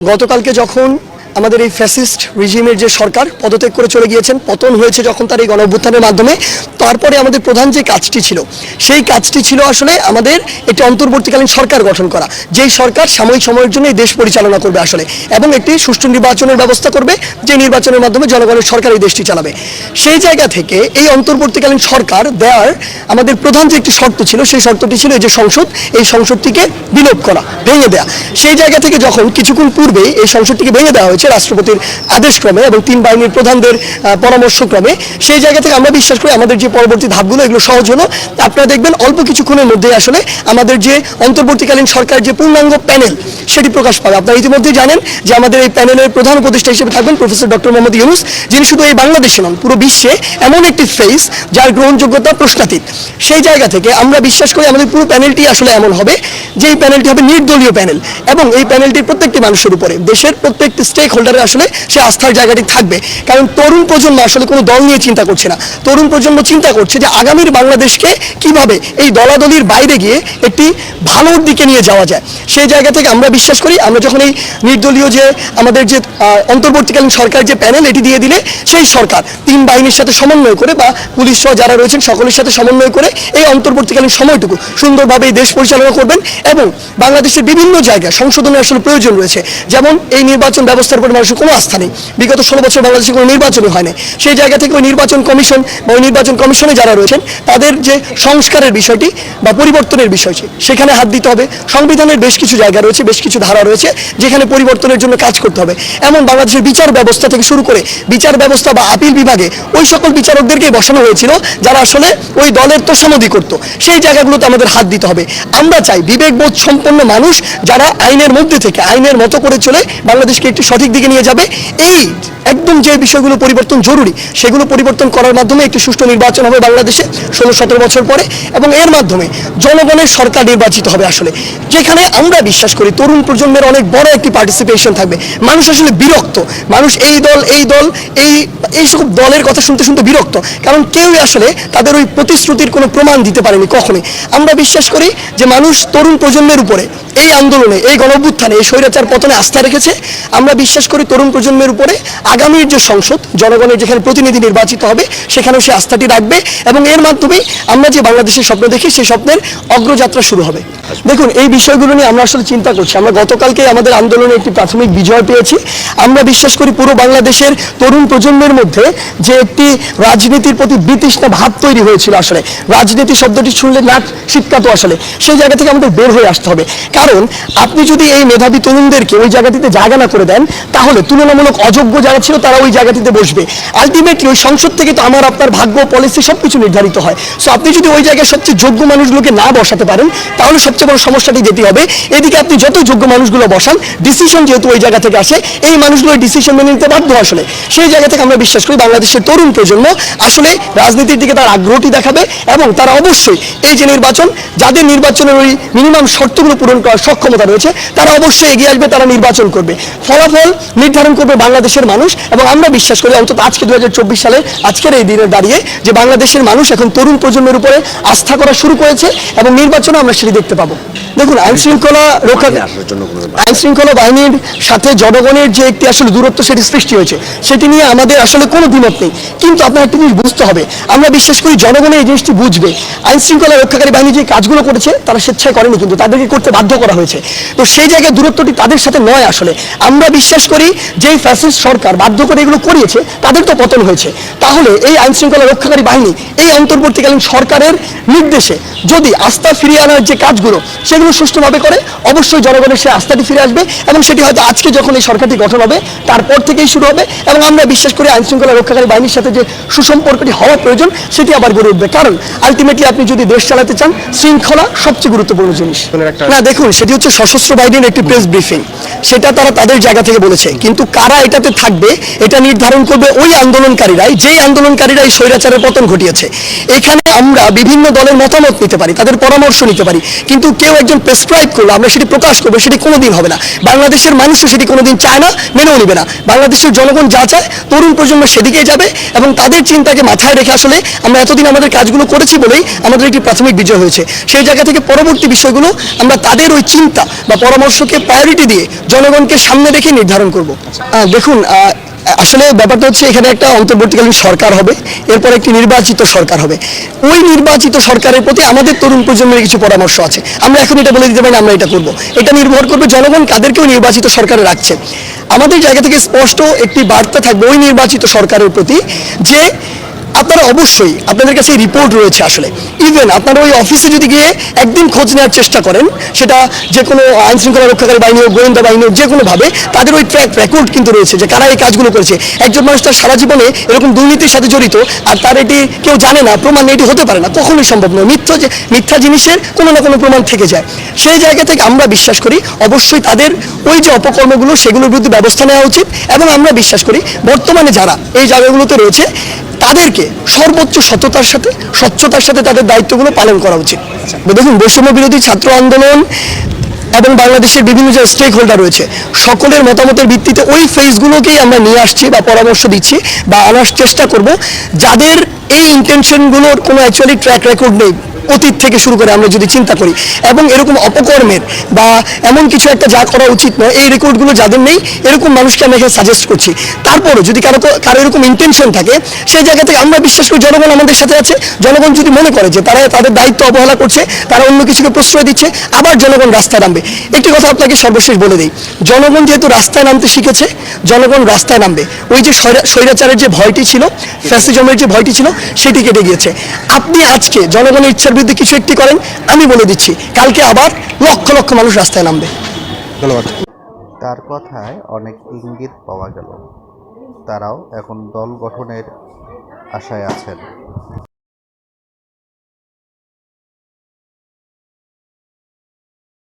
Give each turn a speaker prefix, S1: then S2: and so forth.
S1: গতকালকে যখন আমাদের এই ফ্যাসিস্ট রিজিমের যে সরকার পদত্যাগ করে চলে গিয়েছেন, পতন হয়েছে যখন তার এই গণঅভ্যুত্থানের মাধ্যমে, তারপরে আমাদের প্রধান যে কাজটি ছিল সেই কাজটি ছিল আসলে আমাদের একটি অন্তর্বর্তীকালীন সরকার গঠন করা, যেই সরকার সাময়িক সময়ের জন্য এই দেশ পরিচালনা করবে আসলে, এবং একটি সুষ্ঠু নির্বাচনের ব্যবস্থা করবে, যে নির্বাচনের মাধ্যমে জনগণের সরকার এই দেশটি চালাবে। সেই জায়গা থেকে এই অন্তর্বর্তীকালীন সরকার দেওয়ার আমাদের প্রধান যে একটি শর্ত ছিল, সেই শর্তটি ছিল এই যে সংসদ, এই সংসদটিকে বিলোপ করা, ভেঙে দেওয়া। সেই জায়গা থেকে যখন কিছুক্ষণ পূর্বে এই সংসদটিকে ভেঙে দেওয়া হয়েছে রাষ্ট্রপতির আদেশক্রমে এবং তিন বাহিনীর প্রধানদের পরামর্শক্রমে, সেই জায়গা থেকে আমরা বিশ্বাস করি আমাদের যে পরবর্তী ধাপগুলো এগুলো সহজ হলো। আপনারা দেখবেন অল্প কিছুক্ষণের মধ্যে আসলে আমাদের যে অন্তর্বর্তীকালীন সরকার যে পূর্ণাঙ্গ প্যানেল সেটি প্রকাশ পাবে। আপনারা ইতিমধ্যেই জানেন যে আমাদের এই প্যানেলের প্রধান উপদেষ্টা হিসেবে থাকবেন প্রফেসর ডক্টর মোহাম্মদ ইউনূস, যিনি শুধু এই বাংলাদেশে নন, পুরো বিশ্বে এমন একটি ফেস যার গ্রহণযোগ্যতা প্রশ্নাতীত। সেই জায়গা থেকে আমরা বিশ্বাস করি আমাদের পুরো প্যানেলটি আসলে এমন হবে যে এই প্যানেলটি হবে নির্দলীয় প্যানেল, এবং এই প্যানেলটির প্রত্যেকটি মানুষের উপরে, দেশের প্রত্যেকটি স্টেক হোল্ডারের আসলে সে আস্থার জায়গাটি থাকবে। কারণ তরুণ প্রজন্ম আসলে কোনো দল নিয়ে চিন্তা করছে না, তরুণ প্রজন্ম চিন্তা করছে যে আগামীর বাংলাদেশকে কিভাবে এই দলাদলির বাইরে গিয়ে একটি ভালোর দিকে নিয়ে যাওয়া যায়। সেই জায়গা থেকে আমরা বিশ্বাস করি আমরা যখন এই নির্দলীয় যে আমাদের যে অন্তর্বর্তীকালীন সরকার যে প্যানেল এটি দিয়ে দিলে, সেই সরকার তিন বাহিনীর সাথে সমন্বয় করে বা পুলিশ সহ যারা রয়েছেন সকলের সাথে সমন্বয় করে এই অন্তর্বর্তীকালীন সময়টুকু সুন্দরভাবে এই দেশ পরিচালনা করবেন, এবং বাংলাদেশের বিভিন্ন জায়গায় সংশোধনের আসলে প্রয়োজন রয়েছে। যেমন এই নির্বাচন ব্যবস্থার উপর মানুষের কোনো আস্থা নেই, বিগত 16 বছর বাংলাদেশে কোনো নির্বাচনই হয় না। সেই জায়গা থেকে ওই নির্বাচন কমিশন বা ওই নির্বাচন কমিশনে যারা রয়েছেন তাদের যে সংস্কারের বিষয়টি বা পরিবর্তনের বিষয়টি, সেখানে হাত দিতে হবে। সংবিধানের বেশ কিছু জায়গা রয়েছে, বেশ কিছু ধারা রয়েছে যেখানে পরিবর্তনের জন্য কাজ করতে হবে। এমন বাংলাদেশের বিচার ব্যবস্থা থেকে শুরু করে বিচার ব্যবস্থা বা আপিল বিভাগে ওই সকল বিচারকদেরকে বসানো হয়েছিল যারা আসলে ওই দলের তোষামোদি করত। সেই জায়গাগুলোতে আমাদের হাত দিতে হবে। আমরা চাই বিবেকবোধ সম্পন্ন মানুষ যারা আইনের মধ্যে থেকে আইনের মতো করে চলে বাংলাদেশকে একটি সঠিক দিকে নিয়ে যাবে। এই একদম যে বিষয়গুলো পরিবর্তন জরুরি সেগুলো পরিবর্তন করার মাধ্যমে একটি সুষ্ঠু নির্বাচন হবে বাংলাদেশে 16-17 বছর পরে, এবং এর মাধ্যমে জনগণের সরকার নির্বাচিত হবে আসলে, যেখানে আমরা বিশ্বাস করি তরুণ প্রজন্মের অনেক বড় একটি পার্টিসিপেশন থাকবে। মানুষ আসলে বিরক্ত, মানুষ এই দল এই সব দলের কথা শুনতে শুনতে বিরক্ত, কারণ কেউই আসলে তাদের ওই প্রতিশ্রুতির কোনো প্রমাণ দিতে পারেনি কখনোই। আমরা বিশ্বাস করি যে মানুষ তরুণ প্রজন্মের উপরে এই আন্দোলনে, এই গণঅভ্যুত্থানে, এই স্বৈরাচার পতনে আস্থা রেখেছে। আমরা বিশ্বাস করি তরুণ প্রজন্মের উপরে আগামীর যে সংসদ, জনগণের যেখানে প্রতিনিধি নির্বাচিত হবে সেখানেও সে আস্থাটি রাখবে, এবং এর মাধ্যমেই আমরা যে বাংলাদেশের স্বপ্ন দেখি সেই স্বপ্নের অগ্রযাত্রা শুরু হবে। দেখুন, এই বিষয়গুলো নিয়ে আমরা আসলে চিন্তা করছি। আমরা গতকালকে আমাদের আন্দোলনে একটি প্রাথমিক বিজয় পেয়েছি। আমরা বিশ্বাস করি পুরো বাংলাদেশের তরুণ প্রজন্মের মধ্যে যে একটি রাজনীতির প্রতি বিতৃষ্ণা ভাব তৈরি হয়েছিল, আসলে রাজনীতি শব্দটি শুনলে নাক ছিটকাতো, আসলে সেই জায়গা থেকে আমাদের বের হয়ে আসতে হবে। কারণ আপনি যদি এই মেধাবী তরুণদেরকে ওই জায়গাটিতে জায়গা না করে দেন, তাহলে তুলনামূলক অযোগ্য যারা ছিল তারা ওই জায়গাটিতে বসবে। আলটিমেটলি ওই সংসদ থেকে তো আমার আপনার ভাগ্য, পলিসি সবকিছু নির্ধারিত হয়। সো আপনি যদি ওই জায়গায় সবচেয়ে যোগ্য মানুষগুলোকে না বসাতে পারেন, তাহলে সবচেয়ে বড় সমস্যাটি যেটি হবে, এদিকে আপনি যত যোগ্য মানুষগুলো বসান, ডিসিশন যেহেতু ওই জায়গা থেকে আসে, এই মানুষগুলো ডিসিশন মেনে নিতে বাধ্য আসলে। সেই জায়গা থেকে আমরা বিশ্বাস করি বাংলাদেশের তরুণ প্রজন্ম আসলে রাজনীতির দিকে তার আগ্রহটি দেখাবে, এবং তারা অবশ্যই এই যে নির্বাচন, যাদের নির্বাচনের ওই মিনিমাম শর্তগুলো পূরণ করার সক্ষমতা রয়েছে, তারা অবশ্যই এগিয়ে আসবে, তারা নির্বাচন করবে। ফলাফল নির্ধারণ করবে বাংলাদেশের মানুষ, এবং আমরা বিশ্বাস করি অন্তত আজকে 2024 সালের আজকের এই দিনে দাঁড়িয়ে যে বাংলাদেশের মানুষ এখন তরুণ প্রজন্মের উপরে আস্থা করা শুরু করেছে, এবং নির্বাচনে আমরা সেটি দেখতে পাবো। দেখুন, আইন শৃঙ্খলা বাহিনীর সাথে জনগণের যে একটি আসলে দূরত্ব সেটি সৃষ্টি হয়েছে, সেটি নিয়ে আমাদের আসলে কোনো দ্বিমত নেই। কিন্তু আপনার একটি জিনিস বুঝতে হবে, আমরা বিশ্বাস করি জনগণের এই জিনিসটি বুঝবে। আইন শৃঙ্খলা রক্ষাকারী বাহিনী যে কাজগুলো করেছে তারা স্বেচ্ছায় করেনি, কিন্তু তাদেরকে করতে বাধ্য করা হয়েছে। তো সেই জায়গায় দূরত্বটি তাদের সাথে নয় আসলে। আমরা বিশ্বাস করি যে ফ্যাসিস্ট সরকার বাধ্য করে এগুলো করিয়েছে, তাদের তো পতন হয়েছে। তাহলে এই আইন শৃঙ্খলা রক্ষাকারী বাহিনী এই অন্তর্বর্তীকালীন সরকারের নির্দেশে যদি আস্থা ফিরিয়ে আনার যে কাজগুলো সেগুলো সুষ্ঠুভাবে করে, অবশ্যই জনগণের সে আস্থাটি ফিরে আসবে, এবং সেটি হয়তো আজকে যখন এই সরকারটি গঠন হবে তারপর থেকেই শুরু হবে। এবং আমরা বিশ্বাস করি আইন শৃঙ্খলা রক্ষাকারী বাহিনীর সাথে যে সুসম্পর্কটি হওয়া প্রয়োজন সেটি আবার গড়ে উঠবে। কারণ আলটিমেটলি আপনি যদি দেশ চালাতে চান, শৃঙ্খলা সবচেয়ে গুরুত্বপূর্ণ জিনিস। না, দেখুন, সেটি হচ্ছে সশস্ত্র বাহিনীর একটি প্রেস ব্রিফিং, সেটা তারা তাদের জায়গা থেকে বলেছে। করেছে, কিন্তু কারা এটাতে থাকবে এটা নির্ধারণ করবে ওই আন্দোলনকারীরাই, যেই আন্দোলনকারীরা এই স্বৈরাচারের পতন ঘটিয়েছে। এখানে আমরা বিভিন্ন দলের মতামত নিতে পারি, তাদের পরামর্শ নিতে পারি, কিন্তু কেউ একজন প্রেসক্রাইব করলো আমরা সেটি প্রকাশ করবো, সেটি কোনোদিন হবে না। বাংলাদেশের মানুষও সেটি কোনোদিন চায় না, মেনেও নিবে না। বাংলাদেশের জনগণ যা চায় তরুণ প্রজন্ম সেদিকেই যাবে, এবং তাদের চিন্তাকে মাথায় রেখে আসলে আমরা এতদিন আমাদের কাজগুলো করেছি বলেই আমাদের একটি প্রাথমিক বিজয় হয়েছে। সেই জায়গা থেকে পরবর্তী বিষয়গুলো আমরা তাদের ওই চিন্তা বা পরামর্শকে প্রায়োরিটি দিয়ে জনগণকে সামনে রেখে নির্ধারণ করব। দেখুন, আসলে ব্যাপারটা হচ্ছে এখানে একটা অন্তর্বর্তীকালীন সরকার হবে, এরপর একটি নির্বাচিত সরকার হবে। ওই নির্বাচিত সরকারের প্রতি আমাদের তরুণ প্রজন্মের কিছু পরামর্শ আছে। আমরা এখন এটা বলে দিতে পারি না আমরা এটা করব, এটা নির্ভর করবে জনগণ কাদেরকেও নির্বাচিত সরকারে রাখছে। আমাদের জায়গা থেকে স্পষ্ট একটি বার্তা থাকবে ওই নির্বাচিত সরকারের প্রতি যে আপনারা অবশ্যই, আপনাদের কাছে রিপোর্ট রয়েছে, আসলে ইভেন আপনারা ওই অফিসে যদি গিয়ে একদিন খোঁজ নেওয়ার চেষ্টা করেন, সেটা যে কোনো আইন শৃঙ্খলা রক্ষাকারী বাহিনী হোক, গোয়েন্দা বাহিনী হোক, যে কোনোভাবে তাদের ওই ট্র্যাক রেকর্ড কিন্তু রয়েছে যে কারা এই কাজগুলো করেছে। একজন মানুষ তার সারা জীবনে এরকম দুর্নীতির সাথে জড়িত আর তার এটি কেউ জানে না, প্রমাণ এটি হতে পারে না, কখনোই সম্ভব নয়। মিথ্যা জিনিসের কোনো না কোনো প্রমাণ থেকে যায়। সেই জায়গা থেকে আমরা বিশ্বাস করি অবশ্যই তাদের ওই যে অপকর্মগুলো সেগুলোর বিরুদ্ধে ব্যবস্থা নেওয়া উচিত, এবং আমরা বিশ্বাস করি বর্তমানে যারা এই জায়গাগুলোতে রয়েছে তাদেরকে সর্বোচ্চ সততার সাথে, স্বচ্ছতার সাথে তাদের দায়িত্বগুলো পালন করা উচিত। দেখুন, বৈষম্য বিরোধী ছাত্র আন্দোলন এবং বাংলাদেশের বিভিন্ন যে স্টেক হোল্ডার রয়েছে সকলের মতামতের ভিত্তিতে ওই ফেজগুলোকেই আমরা নিয়ে আসছি বা পরামর্শ দিচ্ছি বা আনার চেষ্টা করব, যাদের এই ইন্টেনশনগুলোর কোনো অ্যাকচুয়ালি ট্র্যাক রেকর্ড নেই অতীত থেকে শুরু করে আমরা যদি চিন্তা করি, এবং এরকম অপকর্মের বা এমন কিছু একটা যা করা উচিত নয় এই রেকর্ডগুলো যাদের নেই, এরকম মানুষকে আমরা এখানে সাজেস্ট করছি। তারপরও যদি কারো এরকম ইন্টেনশন থাকে, সেই জায়গা থেকে আমরা বিশ্বাস করি জনগণ আমাদের সাথে আছে। জনগণ যদি মনে করে যে তারা তাদের দায়িত্ব অবহেলা করছে, তারা অন্য কিছুকে প্রশ্রয় দিচ্ছে, আবার জনগণ রাস্তায় নামবে। একটি কথা আপনাকে সর্বশেষ বলে দিই, জনগণ যেহেতু রাস্তায় নামতে শিখেছে, জনগণ রাস্তায় নামবে। ওই যে স্বৈরাচারের যে ভয়টি ছিল, ফ্যাসিজমের যে ভয়টি ছিল, সেটি কেটে গিয়েছে। আপনি আজকে জনগণের ইচ্ছার বিরুদ্ধে কিছু একটি করেন, আমি বলে দিচ্ছি কালকে আবার লক্ষ লক্ষ মানুষ রাস্তায় নামবে।
S2: ধন্যবাদ। তার কথায় অনেক ইঙ্গিত পাওয়া গেল, তারাও এখন দল গঠনের আশায় আছেন।